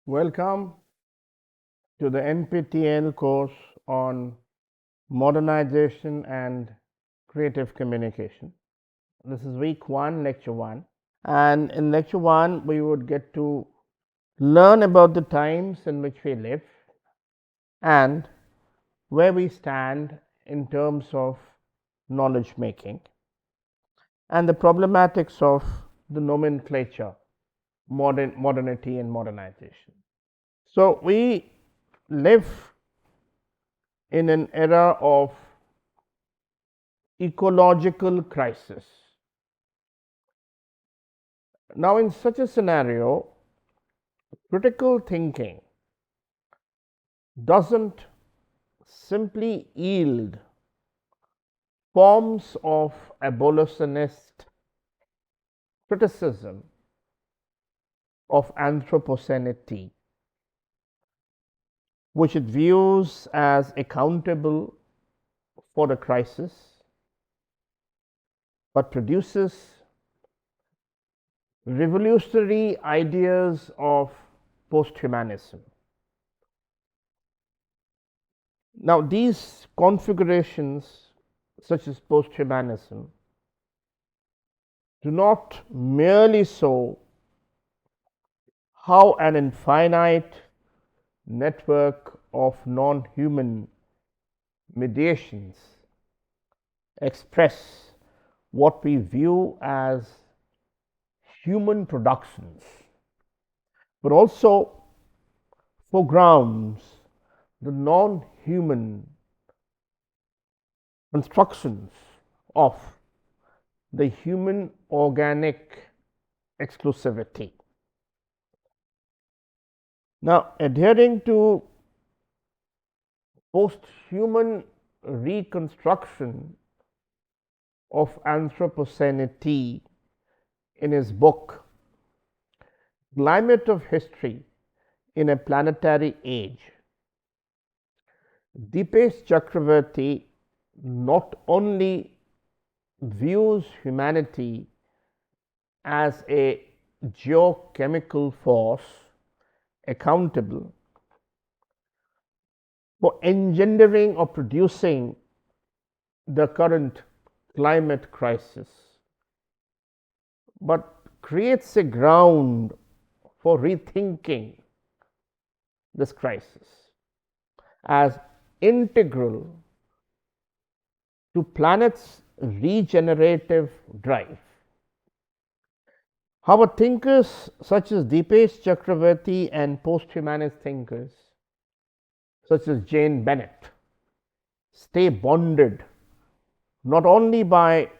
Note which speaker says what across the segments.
Speaker 1: Welcome to the NPTEL course on modernization and creative communication. This is week 1, lecture 1. And in lecture 1, we would get to learn about the times in which we live and where we stand in terms of knowledge making and the problematics of the nomenclature, modernity and modernization. So, we live in an era of ecological crisis. Now, in such a scenario, critical thinking doesn't simply yield forms of abolitionist criticism of anthropocenity, which it views as accountable for the crisis, but produces revolutionary ideas of posthumanism. Now, these configurations, such as posthumanism, do not merely show how an infinite network of non human mediations express what we view as human productions, but also foregrounds the non human constructions of the human organic exclusivity. Now, adhering to post-human reconstruction of anthropocenity in his book Climate of History in a Planetary Age, Dipesh Chakravarty not only views humanity as a geochemical force accountable for engendering or producing the current climate crisis, but creates a ground for rethinking this crisis as integral to planet's regenerative drive. However, thinkers such as Dipesh Chakravarty and posthumanist thinkers such as Jane Bennett stay bonded not only by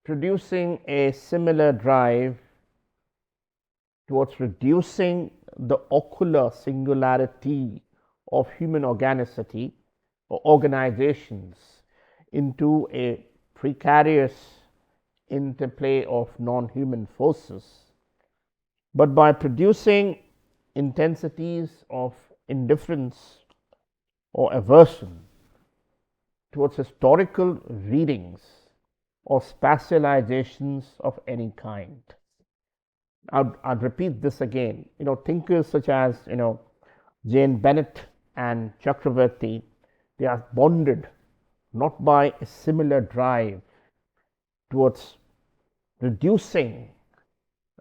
Speaker 1: producing a similar drive towards reducing the ocular singularity of human organicity or organizations into a precarious interplay of non human forces, but by producing intensities of indifference or aversion towards historical readings or spatializations of any kind. I'd repeat this again. Thinkers such as Jane Bennett and Chakravarty, they are bonded not by a similar drive towards reducing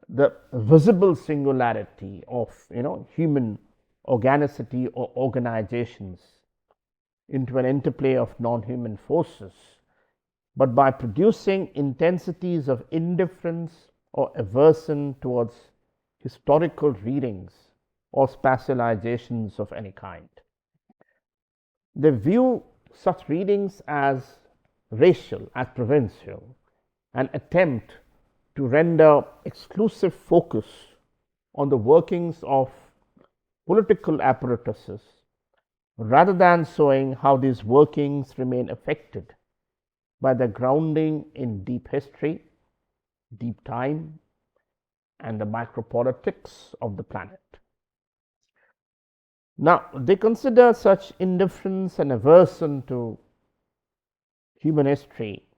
Speaker 1: the visible singularity of human organicity or organizations into an interplay of non-human forces, but by producing intensities of indifference or aversion towards historical readings or spatializations of any kind. They view such readings as racial, as provincial, an attempt to render exclusive focus on the workings of political apparatuses rather than showing how these workings remain affected by their grounding in deep history, deep time, and the micropolitics of the planet. Now, they consider such indifference and aversion to human history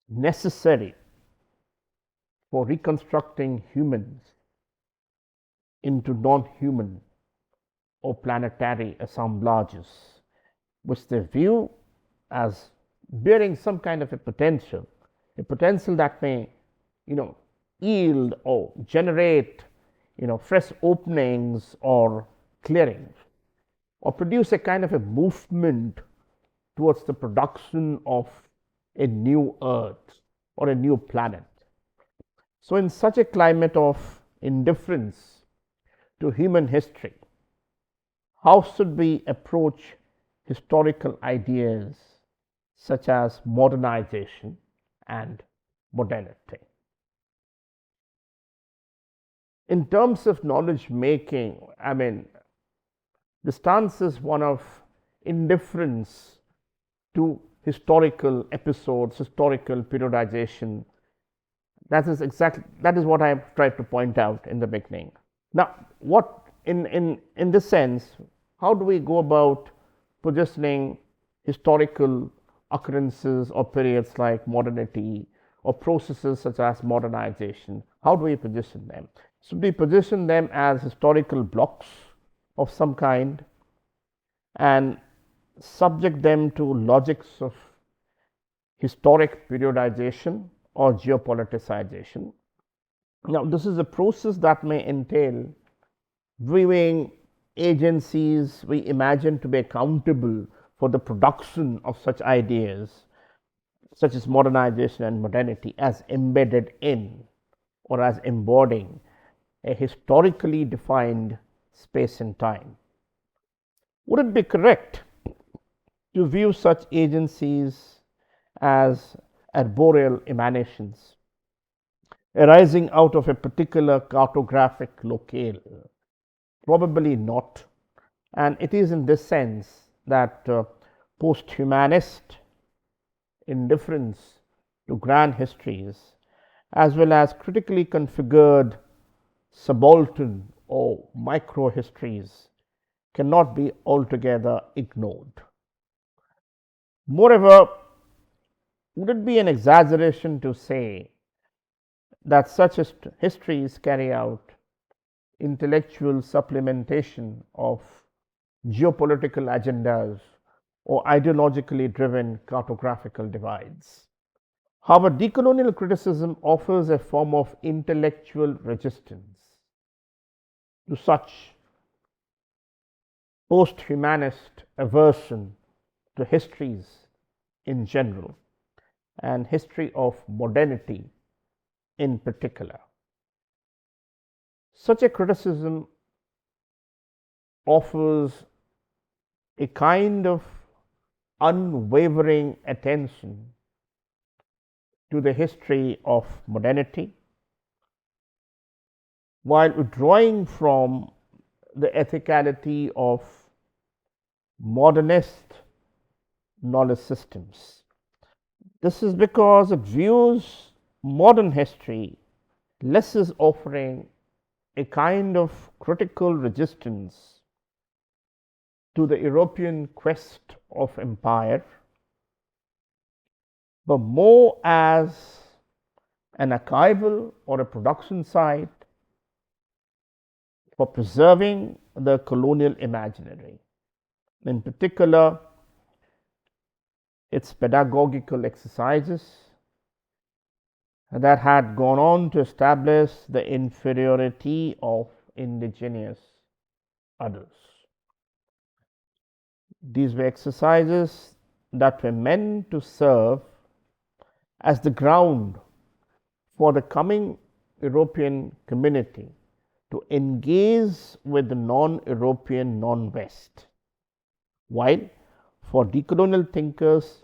Speaker 1: necessary for reconstructing humans into non-human or planetary assemblages, which they view as bearing some kind of a potential that may, yield or generate, fresh openings or clearings, or produce a kind of a movement towards the production of a new earth or a new planet. So, in such a climate of indifference to human history, how should we approach historical ideas such as modernization and modernity? In terms of knowledge making, the stance is one of indifference to historical episodes, historical periodization. That is what I tried to point out in the beginning. Now, what in this sense, how do we go about positioning historical occurrences or periods like modernity or processes such as modernization? How do we position them? Should we position them as historical blocks of some kind and subject them to logics of historic periodization or geopoliticization? Now, this is a process that may entail viewing agencies we imagine to be accountable for the production of such ideas, such as modernization and modernity, as embedded in or as embodying a historically defined space and time. Would it be correct to view such agencies as arboreal emanations arising out of a particular cartographic locale? Probably not. And it is in this sense that post-humanist indifference to grand histories, as well as critically configured subaltern or micro histories, cannot be altogether ignored. Moreover, would it be an exaggeration to say that such histories carry out intellectual supplementation of geopolitical agendas or ideologically driven cartographical divides? However, decolonial criticism offers a form of intellectual resistance to such post-humanist aversion to histories in general and history of modernity in particular. Such a criticism offers a kind of unwavering attention to the history of modernity, while withdrawing from the ethicality of modernist knowledge systems. This is because it views modern history less as offering a kind of critical resistance to the European quest of empire, but more as an archival or a production site for preserving the colonial imaginary. In particular, its pedagogical exercises that had gone on to establish the inferiority of indigenous others. These were exercises that were meant to serve as the ground for the coming European community to engage with the non-European, non-West. While for decolonial thinkers,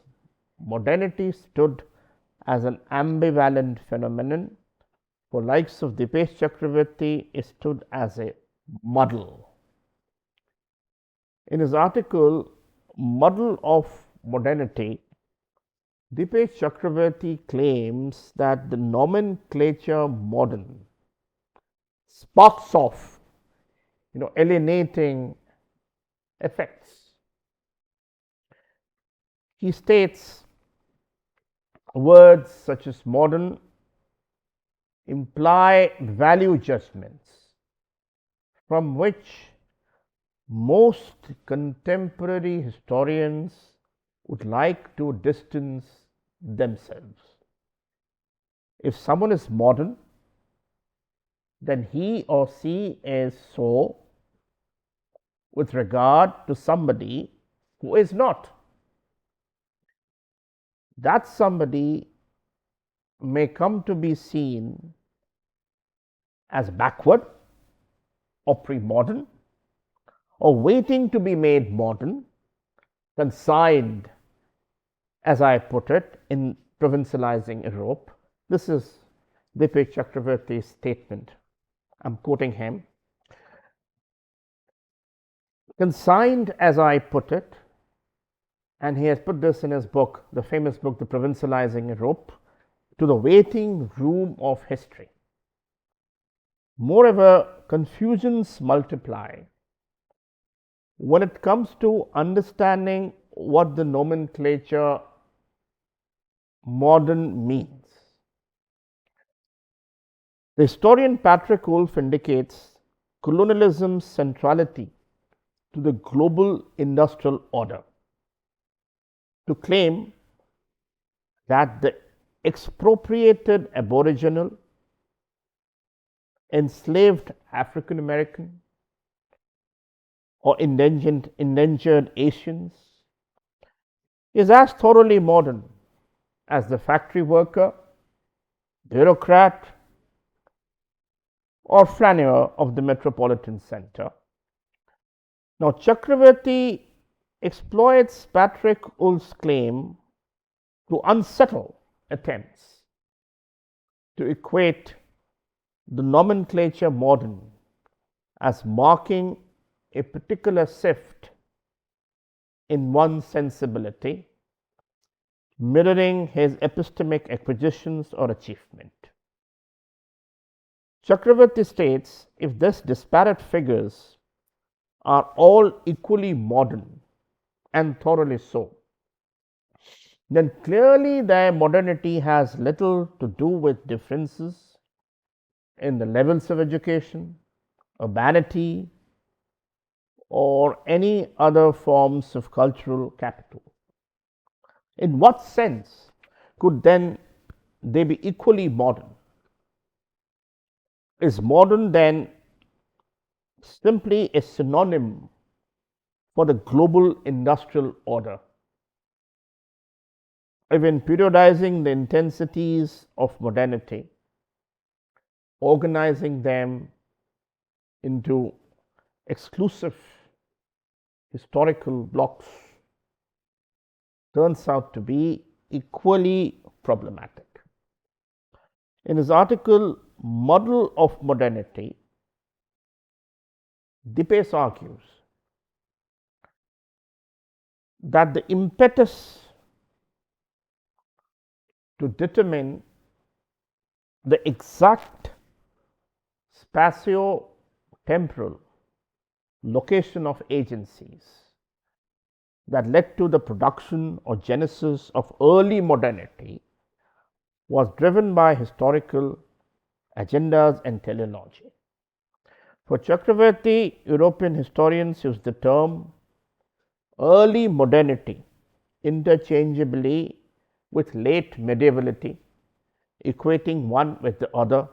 Speaker 1: modernity stood as an ambivalent phenomenon. For likes of Dipesh Chakravarty, it stood as a muddle. In his article, Muddle of Modernity, Dipesh Chakravarty claims that the nomenclature modern sparks off, alienating effects. He states words such as modern imply value judgments from which most contemporary historians would like to distance themselves. If someone is modern, then he or she is so with regard to somebody who is not. That somebody may come to be seen as backward or pre-modern or waiting to be made modern, consigned, as I put it, in provincializing Europe. This is Dipek Chakravarty's statement. I'm quoting him. Consigned, as I put it, and he has put this in his book, the famous book, The Provincializing Europe, to the waiting room of history. Moreover, confusions multiply when it comes to understanding what the nomenclature modern means. The historian Patrick Wolf indicates colonialism's centrality to the global industrial order, to claim that the expropriated Aboriginal, enslaved African American, or endangered Asians is as thoroughly modern as the factory worker, bureaucrat, or flaneur of the metropolitan center. Now, Chakravarty exploits Patrick Wolf's claim to unsettle attempts to equate the nomenclature modern as marking a particular shift in one's sensibility, mirroring his epistemic acquisitions or achievement. Chakravarty states if these disparate figures are all equally modern and thoroughly so, then clearly their modernity has little to do with differences in the levels of education, urbanity, or any other forms of cultural capital. In what sense could then they be equally modern? Is modern then simply a synonym for the global industrial order? Even periodizing the intensities of modernity, organizing them into exclusive historical blocks, turns out to be equally problematic. In his article, Model of Modernity, Dipes argues that the impetus to determine the exact spatio-temporal location of agencies that led to the production or genesis of early modernity was driven by historical agendas and teleology. For Chakravarty, European historians use the term early modernity interchangeably with late medievality, equating one with the other,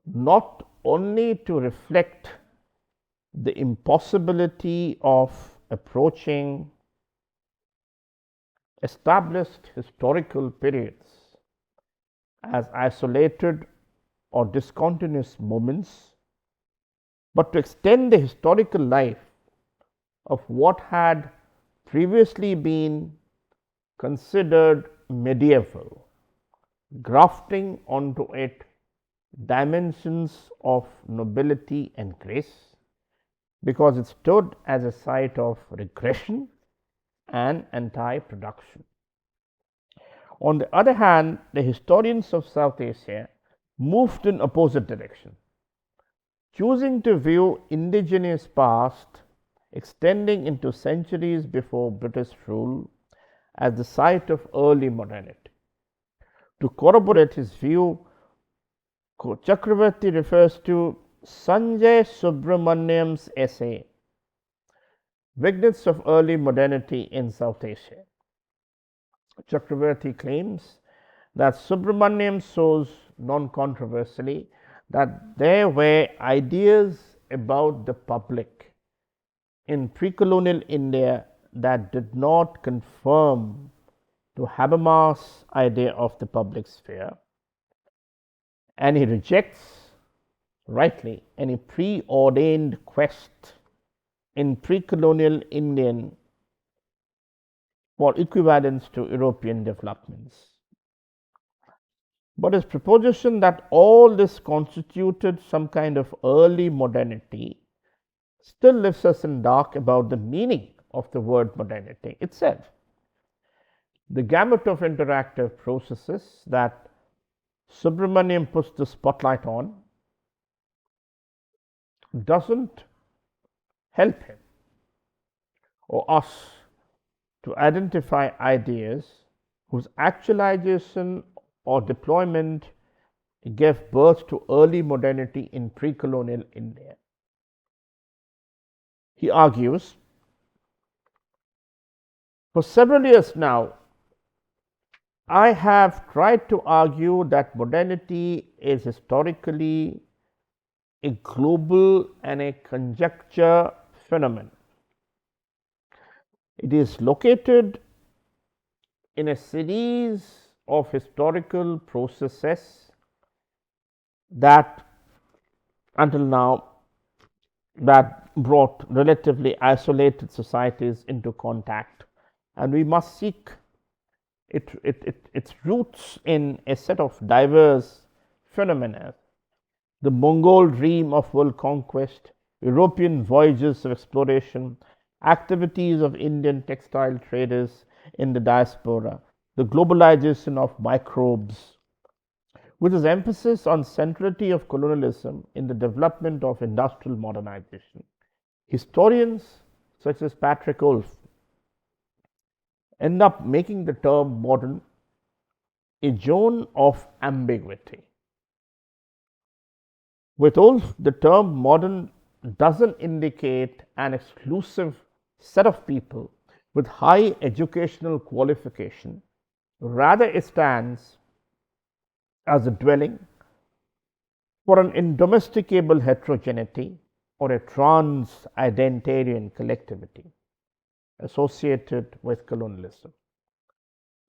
Speaker 1: not only to reflect the impossibility of approaching established historical periods as isolated or discontinuous moments, but to extend the historical life of what had previously been considered medieval, grafting onto it dimensions of nobility and grace, because it stood as a site of regression and anti-production. On the other hand, the historians of South Asia moved in opposite direction, choosing to view indigenous past extending into centuries before British rule as the site of early modernity. To corroborate his view, Chakravarty refers to Sanjay Subramaniam's essay, Vignettes of Early Modernity in South Asia, Chakravarti claims that Subramaniam shows non controversially that there were ideas about the public in pre colonial India that did not conform to Habermas' idea of the public sphere, and he rejects rightly any preordained quest in pre colonial Indian for equivalence to European developments. But his proposition that all this constituted some kind of early modernity still leaves us in dark about the meaning of the word modernity itself. The gamut of interactive processes that Subramaniam puts the spotlight on doesn't help him or us to identify ideas whose actualization or deployment gave birth to early modernity in pre colonial India. He argues, for several years now, I have tried to argue that modernity is historically a global and a conjecture phenomenon. It is located in a series of historical processes that until now that brought relatively isolated societies into contact, and we must seek its roots in a set of diverse phenomena: the Mongol dream of world conquest, European voyages of exploration, activities of Indian textile traders in the diaspora, the globalization of microbes, with its emphasis on centrality of colonialism in the development of industrial modernization. Historians such as Patrick Wolf end up making the term modern a zone of ambiguity. With Wolf, the term modern doesn't indicate an exclusive set of people with high educational qualification. Rather, it stands as a dwelling for an indomesticable heterogeneity or a trans-identitarian collectivity associated with colonialism.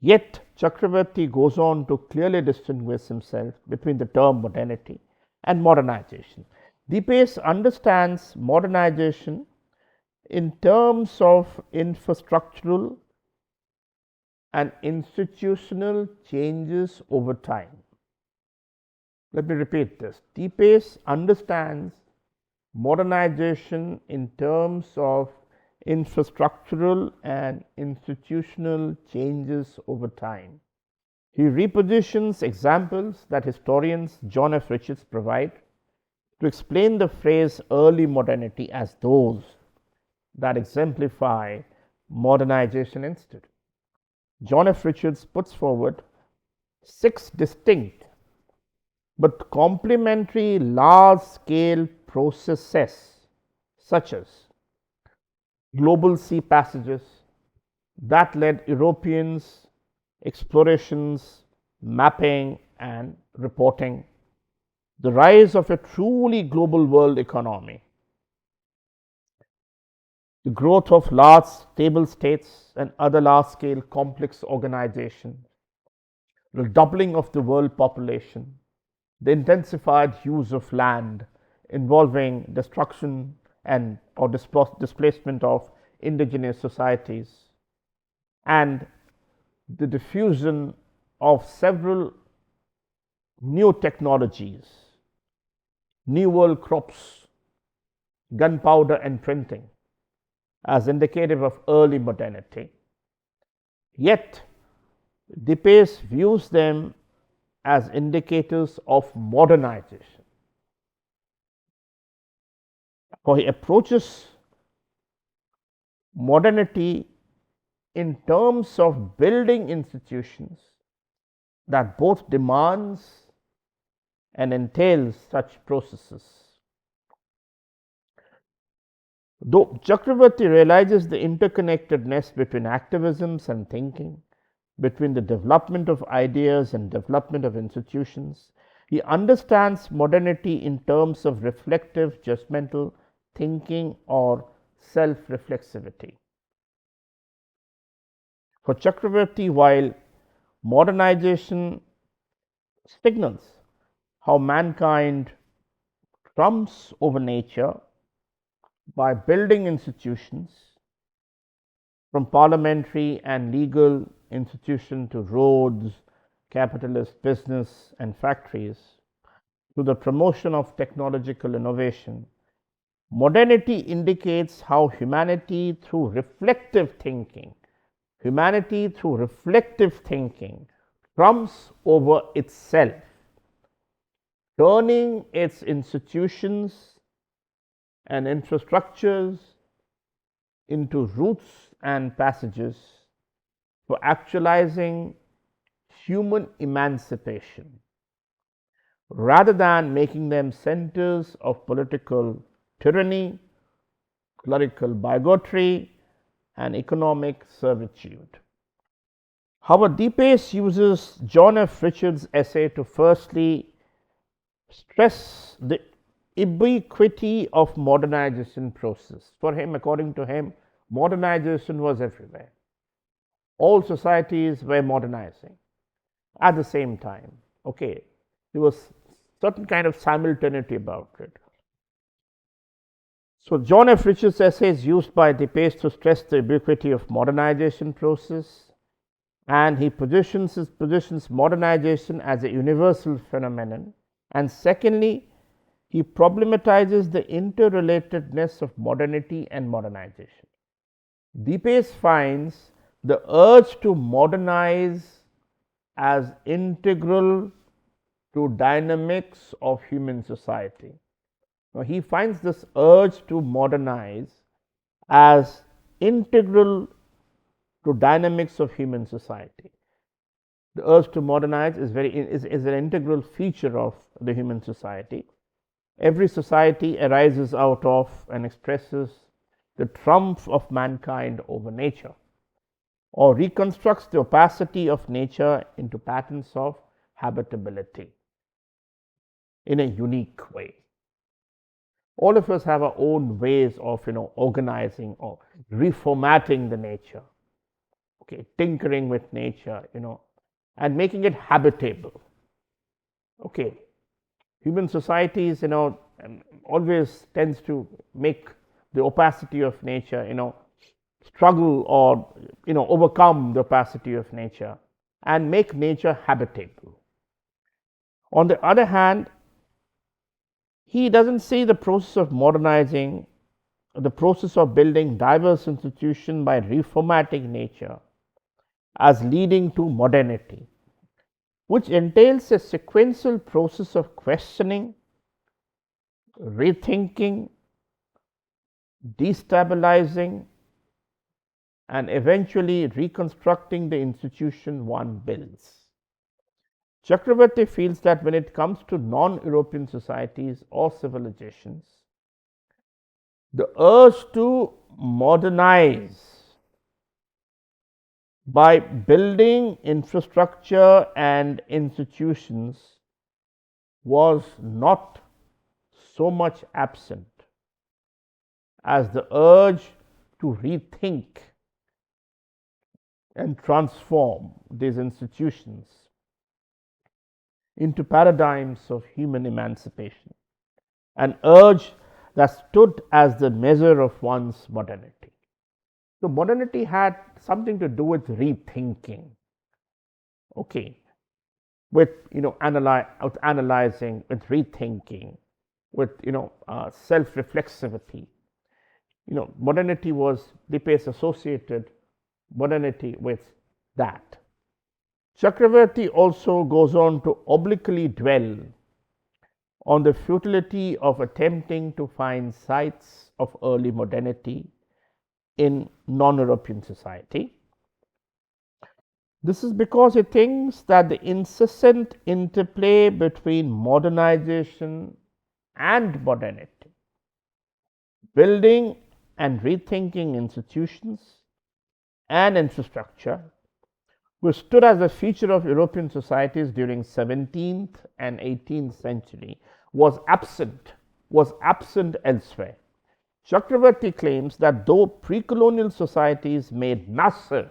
Speaker 1: Yet, Chakravarti goes on to clearly distinguish himself between the term modernity and modernization. Dipes understands modernization in terms of infrastructural and institutional changes over time. Let me repeat this. Dipes understands modernization in terms of infrastructural and institutional changes over time. He repositions examples that historians John F. Richards provide to explain the phrase early modernity as those that exemplify modernization instead. John F. Richards puts forward 6 distinct but complementary large scale processes, such as global sea passages that led Europeans, explorations, mapping, and reporting, the rise of a truly global world economy, the growth of large stable states and other large scale complex organizations, the doubling of the world population, the intensified use of land involving destruction and or displacement of indigenous societies, and the diffusion of several new technologies, new world crops, gunpowder and printing as indicative of early modernity. Yet, Dipes views them as indicators of modernization. For he approaches modernity in terms of building institutions that both demands and entails such processes. Though Chakravarti realizes the interconnectedness between activisms and thinking, between the development of ideas and development of institutions, he understands modernity in terms of reflective, judgmental thinking or self reflexivity. For Chakravarti, while modernization signals how mankind trumps over nature by building institutions, from parliamentary and legal institutions to roads, capitalist business and factories, to the promotion of technological innovation. Modernity indicates how humanity through reflective thinking trumps over itself, turning its institutions and infrastructures into routes and passages for actualizing human emancipation, rather than making them centers of political tyranny, clerical bigotry, and economic servitude. Howard Deepace uses John F. Richards' essay to firstly stress the ubiquity of modernization process. For him, according to him, modernization was everywhere. All societies were modernizing at the same time. Okay, there was certain kind of simultaneity about it. So John F. Richards' essay is used by Deepace to stress the ubiquity of modernization process, and he positions modernization as a universal phenomenon. And secondly, he problematizes the interrelatedness of modernity and modernization. Deepace finds the urge to modernize as integral to dynamics of human society. Now, he finds this urge to modernize as integral to dynamics of human society. The urge to modernize is an integral feature of the human society. Every society arises out of and expresses the triumph of mankind over nature, or reconstructs the opacity of nature into patterns of habitability in a unique way. All of us have our own ways of organizing or reformatting the nature, okay, tinkering with nature, and making it habitable. Okay, human societies, always tends to make the opacity of nature, struggle or overcome the opacity of nature and make nature habitable. On the other hand, he doesn't see the process of modernizing, the process of building diverse institutions by reformatting nature as leading to modernity, which entails a sequential process of questioning, rethinking, destabilizing, and eventually reconstructing the institution one builds. Chakravarti feels that when it comes to non-European societies or civilizations, the urge to modernize by building infrastructure and institutions was not so much absent as the urge to rethink and transform these institutions into paradigms of human emancipation, an urge that stood as the measure of one's modernity. So, modernity had something to do with rethinking, okay, with analyzing, with rethinking, with self-reflexivity. Modernity was Deepace associated modernity with that. Chakravarti also goes on to obliquely dwell on the futility of attempting to find sites of early modernity in non-European society. This is because he thinks that the incessant interplay between modernization and modernity, building and rethinking institutions and infrastructure, which stood as a feature of European societies during 17th and 18th century, was absent elsewhere. Chakravarti claims that though pre-colonial societies made massive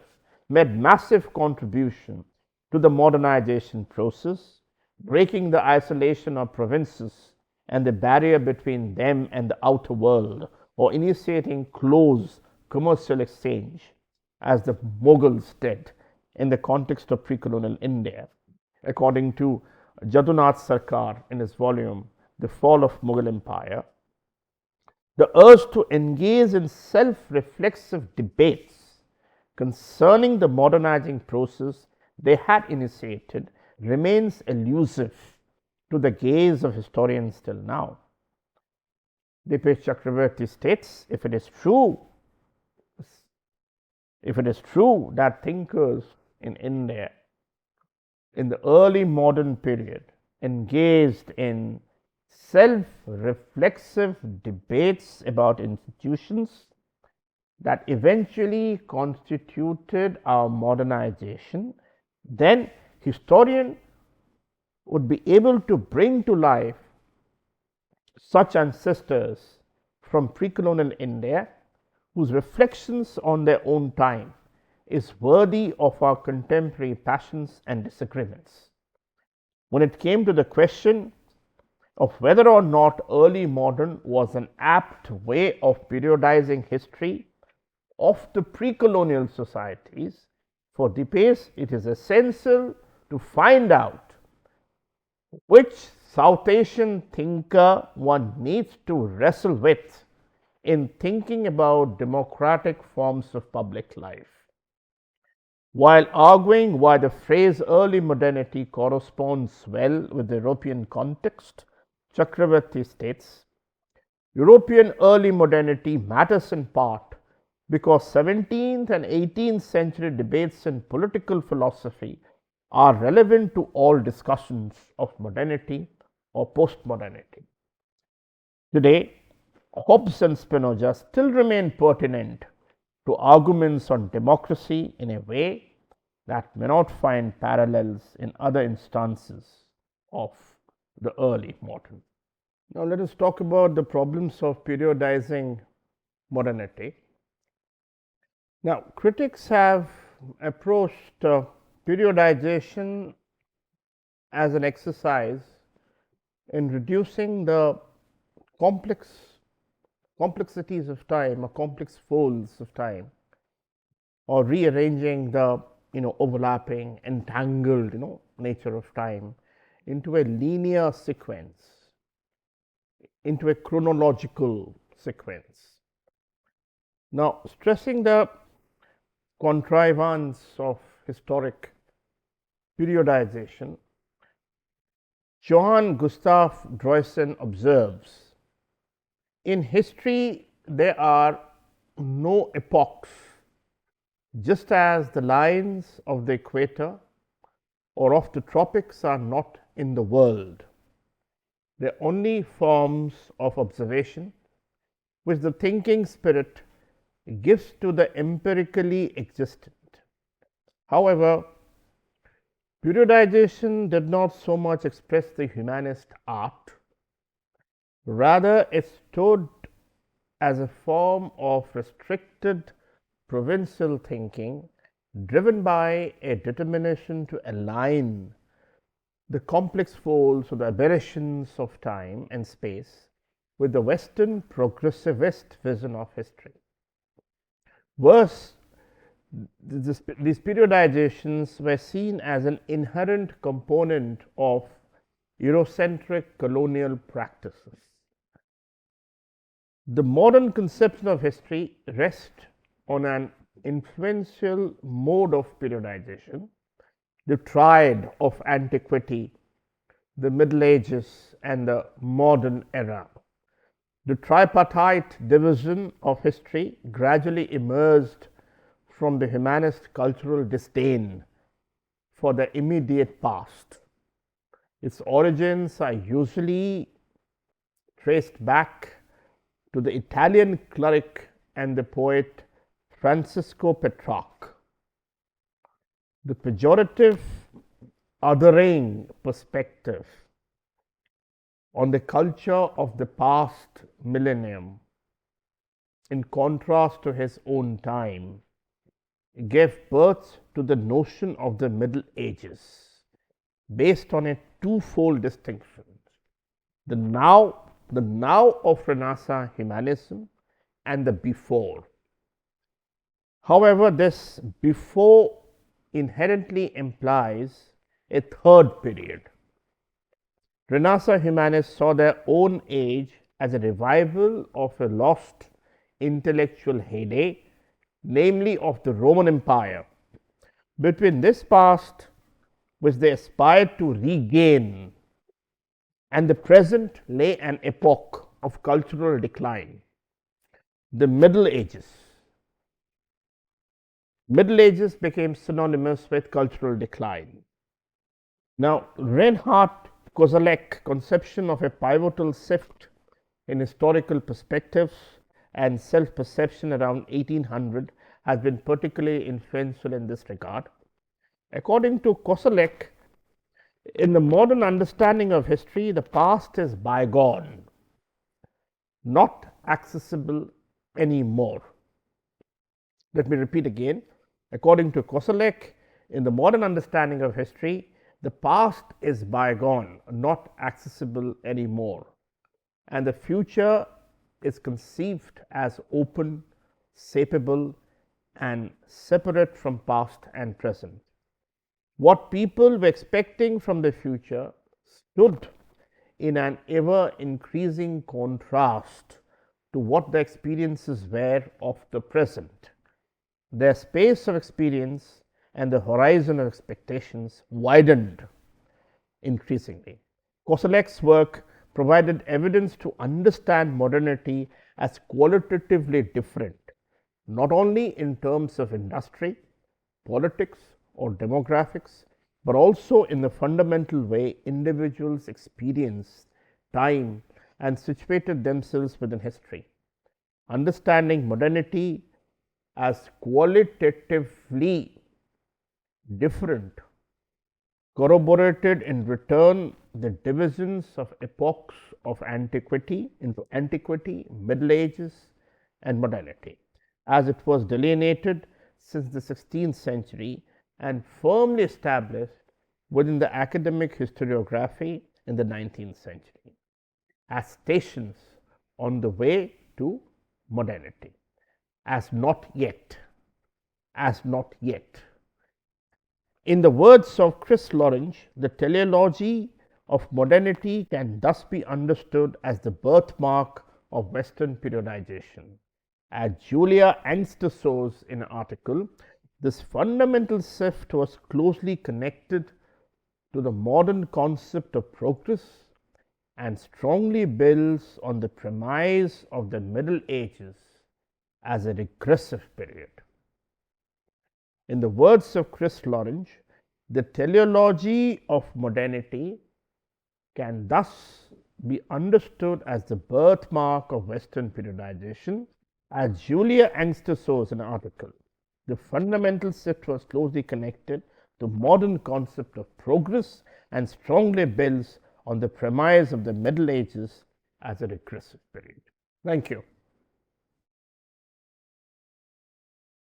Speaker 1: contribution to the modernization process, breaking the isolation of provinces and the barrier between them and the outer world, or initiating close commercial exchange, as the Mughals did in the context of pre-colonial India, according to Jadunath Sarkar in his volume The Fall of Mughal Empire. The urge to engage in self-reflexive debates concerning the modernizing process they had initiated remains elusive to the gaze of historians till now. Dipesh Chakravarti states, if it is true that thinkers in India in the early modern period engaged in self-reflexive debates about institutions that eventually constituted our modernization, then historian would be able to bring to life such ancestors from pre-colonial India whose reflections on their own time is worthy of our contemporary passions and disagreements. When it came to the question of whether or not early modern was an apt way of periodizing history of the pre-colonial societies, for Dipesh it is essential to find out which South Asian thinker one needs to wrestle with in thinking about democratic forms of public life. While arguing why the phrase early modernity corresponds well with the European context, Chakravarti states, European early modernity matters in part because 17th and 18th century debates in political philosophy are relevant to all discussions of modernity or postmodernity. Today, Hobbes and Spinoza still remain pertinent to arguments on democracy in a way that may not find parallels in other instances of the early modern. Now, let us talk about the problems of periodizing modernity. Now, critics have approached periodization as an exercise in reducing the complexities of time or complex folds of time, or rearranging the overlapping, entangled nature of time into a linear sequence, into a chronological sequence. Now, stressing the contrivance of historic periodization, Johann Gustav Droysen observes, in history there are no epochs, just as the lines of the equator or of the tropics are not in the world. They are only forms of observation which the thinking spirit gives to the empirically existent. However, periodization did not so much express the humanist art, rather it stood as a form of restricted provincial thinking driven by a determination to align the complex folds or the aberrations of time and space with the Western progressivist vision of history. Worse, these periodizations were seen as an inherent component of Eurocentric colonial practices. The modern conception of history rests on an influential mode of periodization, the triad of antiquity, the Middle Ages, and the modern era. The tripartite division of history gradually emerged from the humanist cultural disdain for the immediate past. Its origins are usually traced back to the Italian cleric and the poet Francisco Petrarch. The pejorative, othering perspective on the culture of the past millennium, in contrast to his own time, gave birth to the notion of the Middle Ages based on a twofold distinction: the now of Renaissance humanism and the before. However, this before inherently implies a third period. Renaissance humanists saw their own age as a revival of a lost intellectual heyday, namely of the Roman Empire. Between this past, which they aspired to regain, and the present lay an epoch of cultural decline, the Middle Ages. Middle Ages became synonymous with cultural decline. Now, Reinhard Koselleck's conception of a pivotal shift in historical perspectives and self-perception around 1800 has been particularly influential in this regard. According to Koselleck, in the modern understanding of history, the past is bygone, not accessible anymore. Let me repeat again. According to Koselleck, in the modern understanding of history, the past is bygone, not accessible anymore, and the future is conceived as open, separable, and separate from past and present. What people were expecting from the future stood in an ever increasing contrast to what the experiences were of the present. Their space of experience and the horizon of expectations widened increasingly. Koselleck's work provided evidence to understand modernity as qualitatively different, not only in terms of industry, politics, or demographics, but also in the fundamental way individuals experience time and situated themselves within history. Understanding modernity as qualitatively different corroborated in return the divisions of epochs of antiquity into antiquity, Middle Ages, and modernity, as it was delineated since the 16th century and firmly established within the academic historiography in the 19th century as stations on the way to modernity, as not yet. In the words of Chris Loring, the teleology of modernity can thus be understood as the birthmark of Western periodization. As Julia Angster shows in an article, this fundamental shift was closely connected to the modern concept of progress and strongly builds on the premise of the Middle Ages as a regressive period. In the words of Chris Loring, the teleology of modernity can thus be understood as the birthmark of Western periodization, as Julia Angster shows in an article. The fundamental shift was closely connected to modern concept of progress and strongly builds on the premise of the Middle Ages as a regressive period. Thank you.